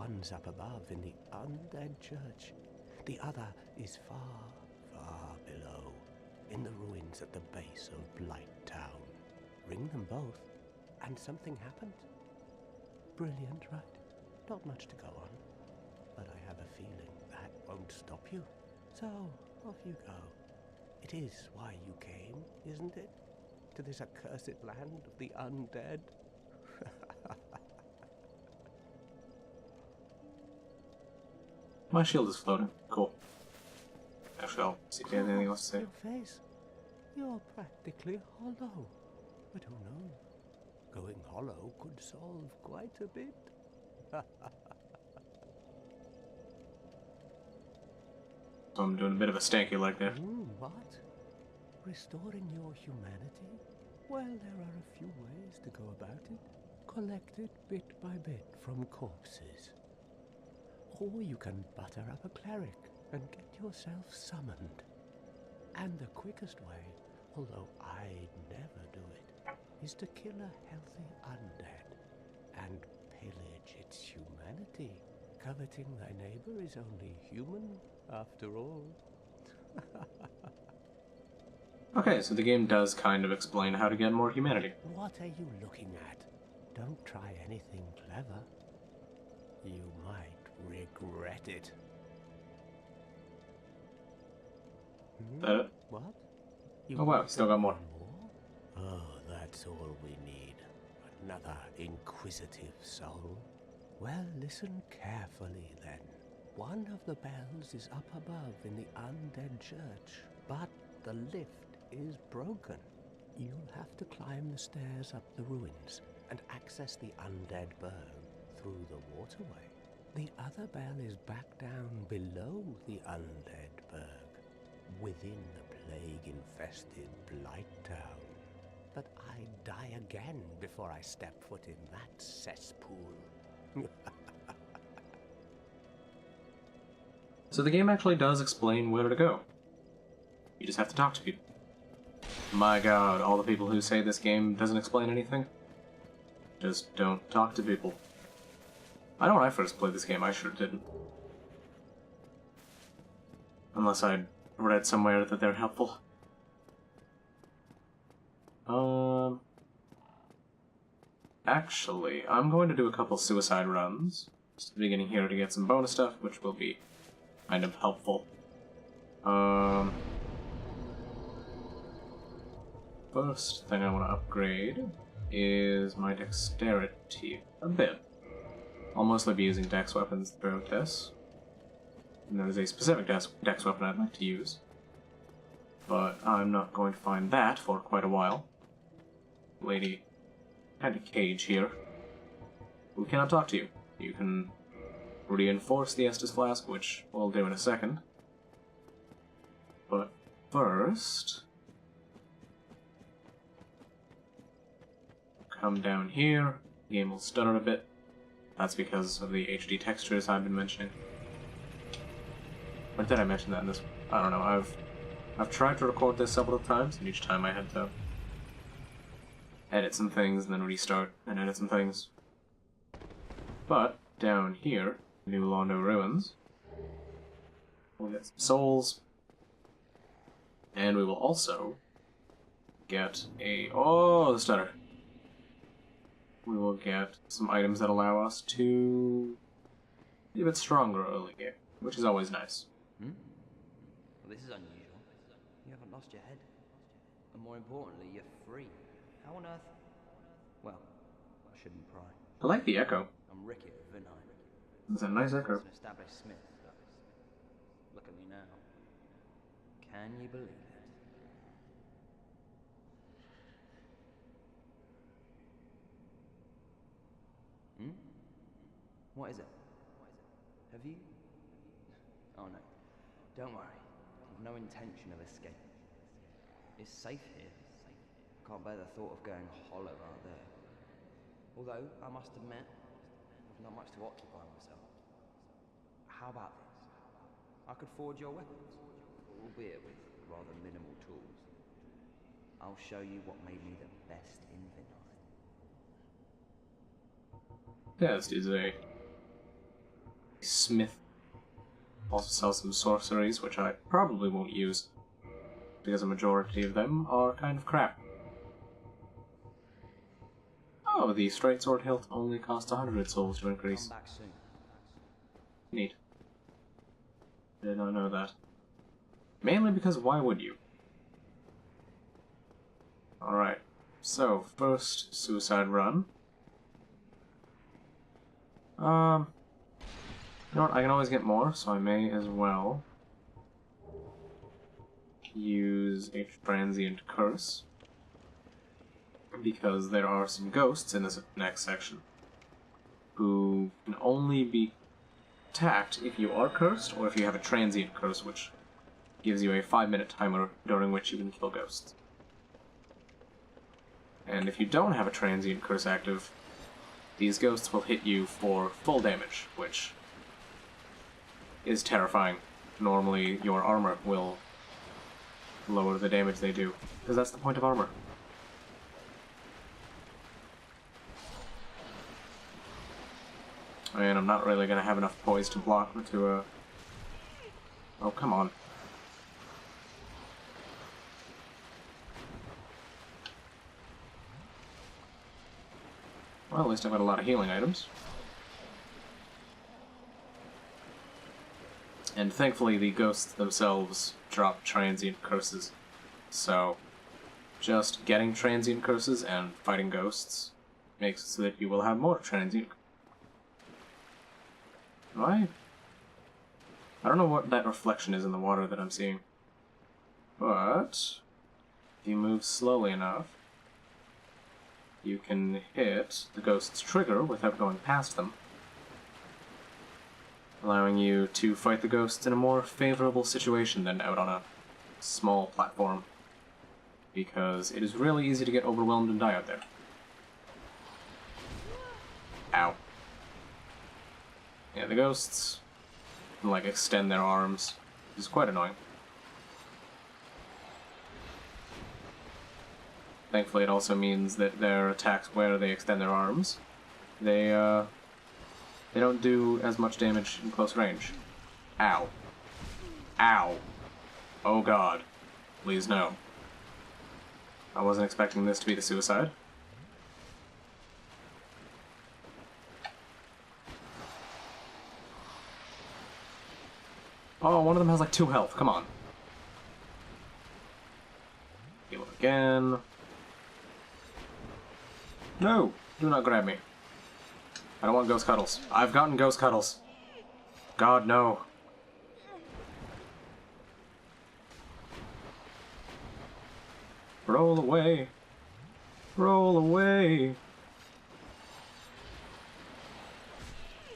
One's up above in the undead church. The other is far, far below, in the ruins at the base of Blight Town. Ring them both, and something happens. Brilliant, right? Not much to go on. But I have a feeling that won't stop you. So, off you go. It is why you came, isn't it? To this accursed land of the undead? My shield is floating. Cool. Actually, I'll see if you have anything else to say. Your face. You're practically hollow. But who knows? Going hollow could solve quite a bit. So I'm doing a bit of a stanky like there. What? Restoring your humanity? Well, there are a few ways to go about it. Collect it bit by bit from corpses. Or you can butter up a cleric and get yourself summoned. And the quickest way, although I'd never do it, is to kill a healthy undead and pillage its humanity. Coveting thy neighbor is only human, after all. Okay, so the game does kind of explain how to get more humanity. What are you looking at? Don't try anything clever. You might regret it. That it? What? Oh wow, still got more. Oh, that's all we need. Another inquisitive soul. Well, listen carefully then. One of the bells is up above in the undead church, but the lift is broken. You'll have to climb the stairs up the ruins and access the undead burg through the waterway. The other bell is back down below the undead burg, within the plague-infested Blight Town. But I'd die again before I step foot in that cesspool. So the game actually does explain where to go. You just have to talk to people. My god, all the people who say this game doesn't explain anything, just don't talk to people. I know when I first played this game, I sure didn't. Unless I'd read somewhere that they're helpful. Actually, I'm going to do a couple suicide runs. Just at the beginning here to get some bonus stuff, which will be kind of helpful. First thing I want to upgrade is my dexterity a bit. I'll mostly be using dex weapons throughout this. And there's a specific dex weapon I'd like to use. But I'm not going to find that for quite a while. Lady, kind of cage here. We cannot talk to you. You can reinforce the Estus Flask, which we'll do in a second. But first, come down here. The game will stutter a bit. That's because of the HD textures I've been mentioning. Or did I mention that in this? I don't know. I've tried to record this several times, and each time I had to edit some things, and then restart and edit some things. But down here, New Londo Ruins, we'll get some souls, and we will also get a the stutter. We will get some items that allow us to be a bit stronger early game, which is always nice. Well, this is unusual. You haven't lost your head. And more importantly, you're free. How on earth? Well, I shouldn't pry. I like the echo. I'm Rickett of Vinheim. It's a nice echo. An established smith. Look at me now. Can you believe it? What is it? Have you? Oh no. Don't worry. I've no intention of escape. It's safe here. Can't bear the thought of going hollow out there. Although, I must admit, I've not much to occupy myself. How about this? I could forge your weapons, albeit with rather minimal tools. I'll show you what made me the best in Vinheim. Yeah, this dude's a smith also sells some sorceries, which I probably won't use, because a majority of them are kind of crap. Oh, the straight sword hilt only costs 100 souls to increase. Come back soon. Neat. Did not know that. Mainly because why would you? Alright, so first suicide run. You know what, I can always get more, so I may as well use a transient curse, because there are some ghosts in this next section who can only be attacked if you are cursed or if you have a transient curse, which gives you a 5-minute timer during which you can kill ghosts. And if you don't have a transient curse active, these ghosts will hit you for full damage, which is terrifying. Normally, your armor will lower the damage they do, because that's the point of armor. And I'm not really going to have enough poise to block to, Oh, come on. Well, at least I've got a lot of healing items. And thankfully the ghosts themselves drop transient curses. So, just getting transient curses and fighting ghosts makes it so that you will have more transient. I don't know what that reflection is in the water that I'm seeing. But if you move slowly enough, you can hit the ghost's trigger without going past them, allowing you to fight the ghosts in a more favorable situation than out on a small platform, because it is really easy to get overwhelmed and die out there. Ow. Yeah, the ghosts can, like, extend their arms. It's quite annoying. Thankfully, it also means that their attacks where they extend their arms, they don't do as much damage in close range. Ow. Ow. Oh god. Please no. I wasn't expecting this to be the suicide. Oh, one of them has like 2 health. Come on. Heal him again. No! Do not grab me. I don't want ghost cuddles. I've gotten ghost cuddles. God, no. Roll away. Roll away.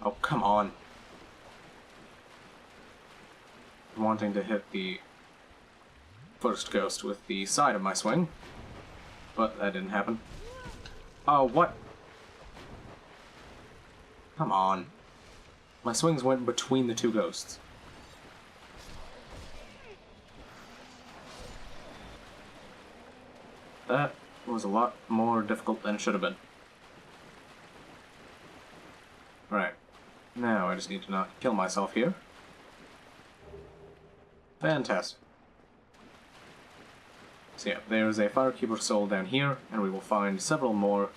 Oh, come on. I'm wanting to hit the first ghost with the side of my swing, but that didn't happen. Oh, what? Come on. My swings went between the 2 ghosts. That was a lot more difficult than it should have been. Right. Now I just need to not kill myself here. Fantastic. So yeah, there's a Firekeeper soul down here, and we will find several more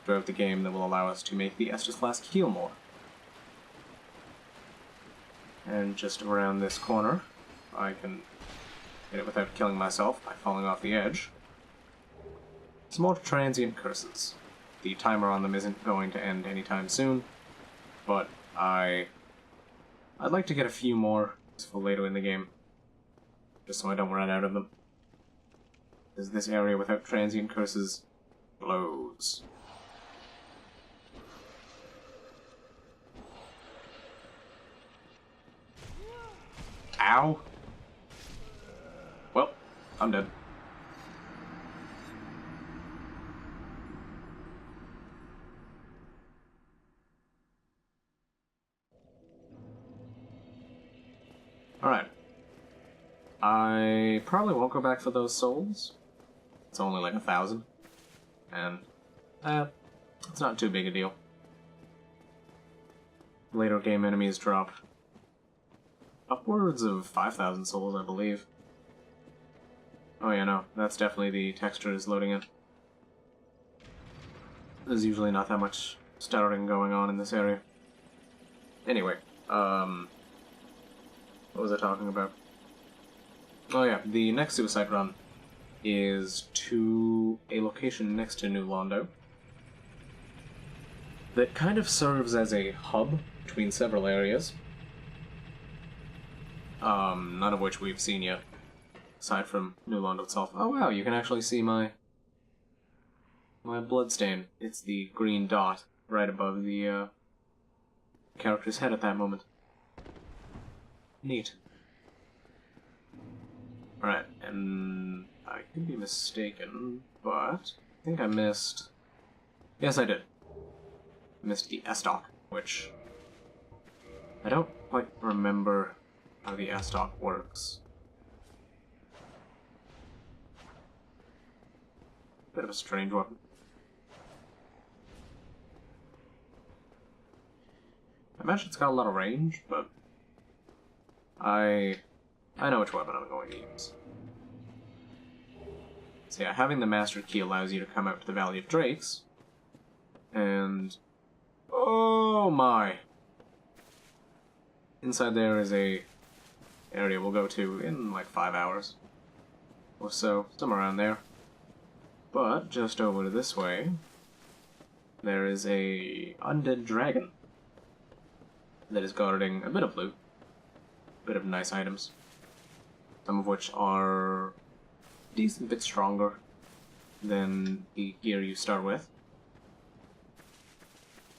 throughout the game that will allow us to make the Estus Flask heal more. And just around this corner, I can hit it without killing myself by falling off the edge. Some more transient curses. The timer on them isn't going to end anytime soon, but I'd like to get a few more for later in the game, just so I don't run out of them. Because this area without transient curses blows. Ow! Well, I'm dead. Alright. I probably won't go back for those souls. It's only like 1,000. And, it's not too big a deal. later game enemies drop upwards of 5,000 souls, I believe. Oh yeah, no, that's definitely the texture is loading in. There's usually not that much stuttering going on in this area. Anyway, what was I talking about? Oh yeah, the next suicide run is to a location next to New Londo that kind of serves as a hub between several areas. None of which we've seen yet, aside from New Londo itself. Oh wow, you can actually see my bloodstain. It's the green dot right above the character's head at that moment. Neat. Alright, and I could be mistaken, but I think I missed... Yes, I did. Missed the S-Dock, which I don't quite remember how the S-Dock works. Bit of a strange weapon. I imagine it's got a lot of range, but I know which weapon I'm going to use. So yeah, having the Master Key allows you to come out to the Valley of Drakes, and... oh my! Inside there is a area we'll go to in like 5 hours or so, somewhere around there. But just over to this way, there is a undead dragon that is guarding a bit of loot, a bit of nice items, some of which are a decent bit stronger than the gear you start with.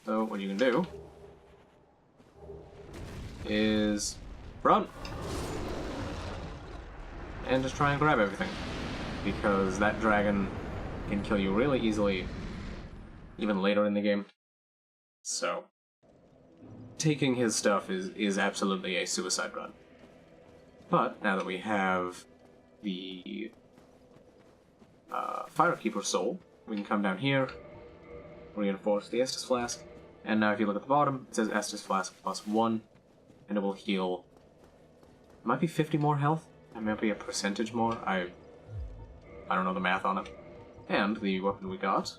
So what you can do is run and just try and grab everything, because that dragon can kill you really easily even later in the game. So taking his stuff is absolutely a suicide run. But now that we have the Firekeeper soul, we can come down here, reinforce the Estus Flask, and now if you look at the bottom, it says Estus Flask +1, and it will heal, it might be 50 more health, it might be a percentage more, I don't know the math on it. And the weapon we got,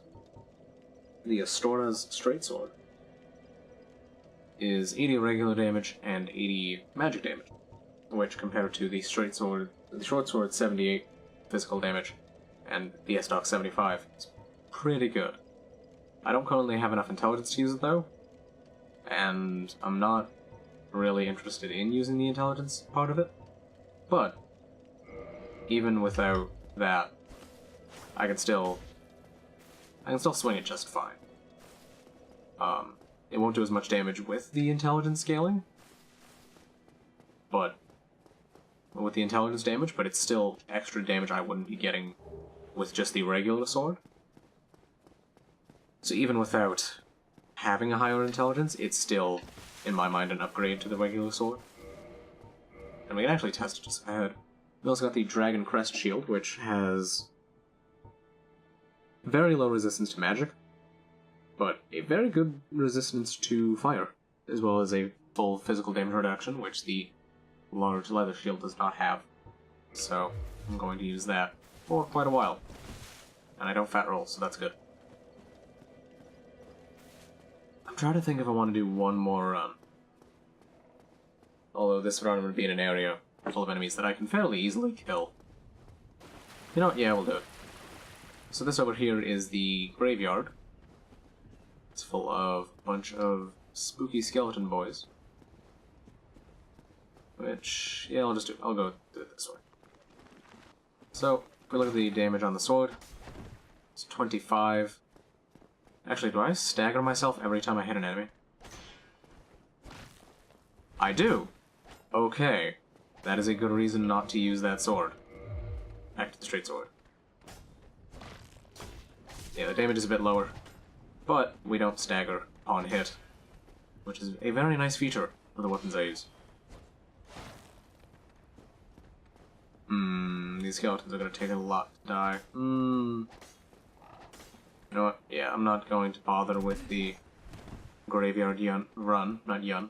the Astora's Straight Sword, is 80 regular damage and 80 magic damage, which compared to the Straight Sword, the Short Sword 78 physical damage, and the S-Dock 75, is pretty good. I don't currently have enough intelligence to use it though, and I'm not really interested in using the intelligence part of it, but even without that, I can still swing it just fine. It won't do as much damage with the intelligence scaling, but with the intelligence damage, but it's still extra damage I wouldn't be getting with just the regular sword. So even without having a higher intelligence, it's still, in my mind, an upgrade to the regular sword. And we can actually test it just ahead. We also got the Dragon Crest Shield, which has very low resistance to magic, but a very good resistance to fire, as well as a full physical damage reduction, which the large leather shield does not have. So I'm going to use that for quite a while. And I don't fat roll, so that's good. I'm trying to think if I want to do one more run. Although this run would be in an area full of enemies that I can fairly easily kill. You know what? Yeah, we'll do it. So this over here is the graveyard. It's full of a bunch of spooky skeleton boys. Which, yeah, I'll go do it this way. So, if we look at the damage on the sword, it's 25. Actually, do I stagger myself every time I hit an enemy? I do! Okay. That is a good reason not to use that sword. Back to the straight sword. Yeah, the damage is a bit lower, but we don't stagger on hit, which is a very nice feature for the weapons I use. These skeletons are going to take a lot to die. You know what? Yeah, I'm not going to bother with the Graveyard Run, not Yun.